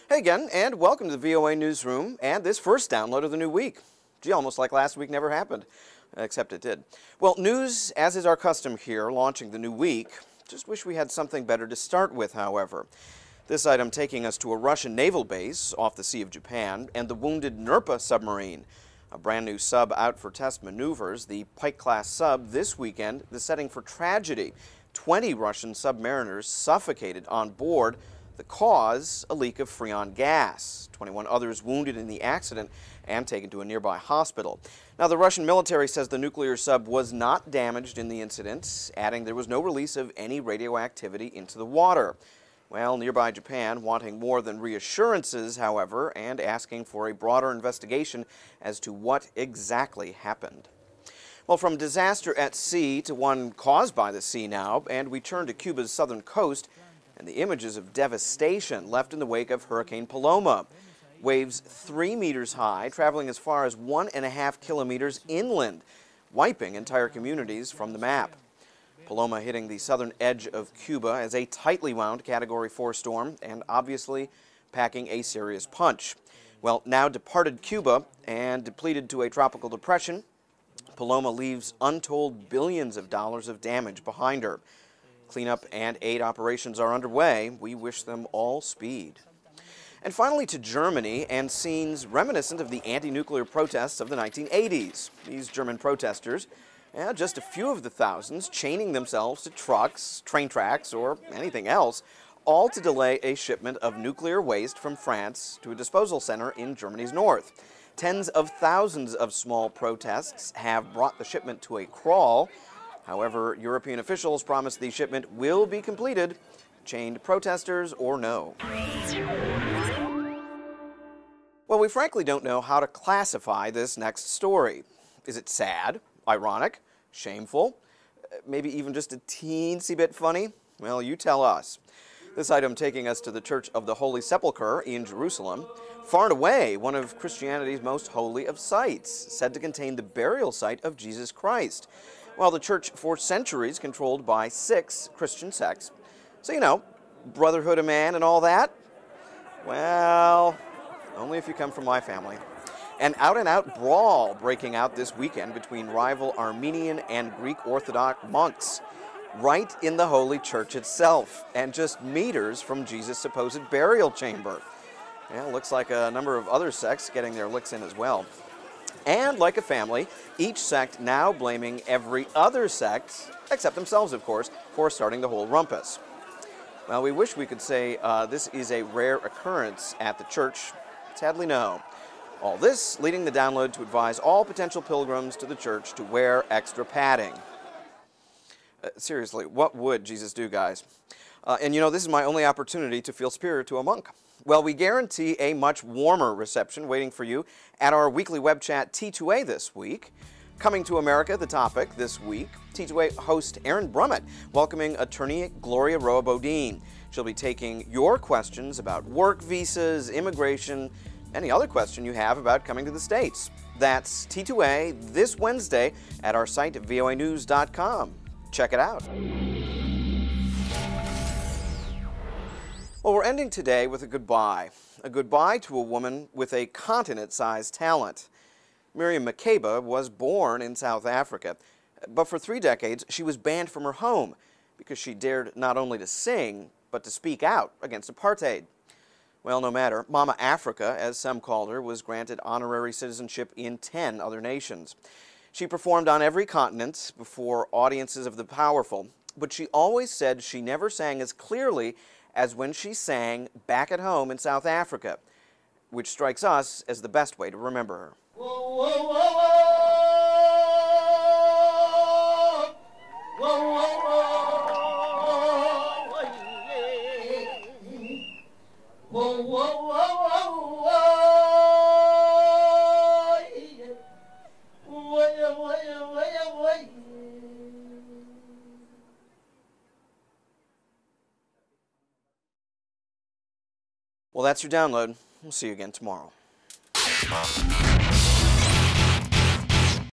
Hey again, and welcome to the VOA Newsroom and this first download of the new week. Gee, almost like last week never happened, except it did. Well, news, as is our custom here, launching the new week. Just wish we had something better to start with, however. This item taking us to a Russian naval base off the Sea of Japan and the wounded NERPA submarine. A brand new sub out for test maneuvers, the Pike-class sub this weekend, the setting for tragedy. 20 Russian submariners suffocated on board. The cause, a leak of Freon gas. 21 others wounded in the accident and taken to a nearby hospital. Now, the Russian military says the nuclear sub was not damaged in the incident, adding there was no release of any radioactivity into the water. Well, nearby Japan wanting more than reassurances, however, and asking for a broader investigation as to what exactly happened. Well, from disaster at sea to one caused by the sea now, and we turn to Cuba's southern coast and the images of devastation left in the wake of Hurricane Paloma. Waves 3 meters high, traveling as far as 1.5 kilometers inland, wiping entire communities from the map. Paloma hitting the southern edge of Cuba as a tightly wound Category 4 storm and obviously packing a serious punch. Well, now departed Cuba and depleted to a tropical depression, Paloma leaves untold billions of dollars of damage behind her. Cleanup and aid operations are underway. We wish them all speed. And finally to Germany and scenes reminiscent of the anti-nuclear protests of the 1980s. These German protesters, just a few of the thousands, chaining themselves to trucks, train tracks, or anything else, all to delay a shipment of nuclear waste from France to a disposal center in Germany's north. Tens of thousands of small protests have brought the shipment to a crawl. However, European officials promise the shipment will be completed, chained protesters or no. Well, we frankly don't know how to classify this next story. Is it sad, ironic, shameful, maybe even just a teensy bit funny? Well, you tell us. This item taking us to the Church of the Holy Sepulchre in Jerusalem, far and away one of Christianity's most holy of sites, said to contain the burial site of Jesus Christ. Well, the church for centuries controlled by 6 Christian sects. So, you know, brotherhood of man and all that? Well, only if you come from my family. An out-and-out brawl breaking out this weekend between rival Armenian and Greek Orthodox monks, right in the Holy Church itself, and just meters from Jesus' supposed burial chamber. Well, looks like a number of other sects getting their licks in as well. And like a family, each sect now blaming every other sect, except themselves, of course, for starting the whole rumpus. Well, we wish we could say this is a rare occurrence at the church. Sadly, no. All this leading the download to advise all potential pilgrims to the church to wear extra padding. Seriously, what would Jesus do, guys? And you know, this is my only opportunity to feel superior to a monk. Well, we guarantee a much warmer reception waiting for you at our weekly web chat T2A this week. Coming to America, the topic this week, T2A host Aaron Brummett welcoming attorney Gloria Roa Bodine. She'll be taking your questions about work visas, immigration, any other question you have about coming to the States. That's T2A this Wednesday at our site at voanews.com. Check it out. Well, we're ending today with a goodbye to a woman with a continent-sized talent. Miriam Makeba was born in South Africa, but for 3 decades she was banned from her home because she dared not only to sing, but to speak out against apartheid. Well, no matter, Mama Africa, as some called her, was granted honorary citizenship in 10 other nations. She performed on every continent before audiences of the powerful, but she always said she never sang as clearly as when she sang back at home in South Africa, which strikes us as the best way to remember her. Whoa, whoa, whoa, whoa. Whoa, whoa, whoa. Whoa, whoa, whoa, whoa. Well, that's your download. We'll see you again tomorrow.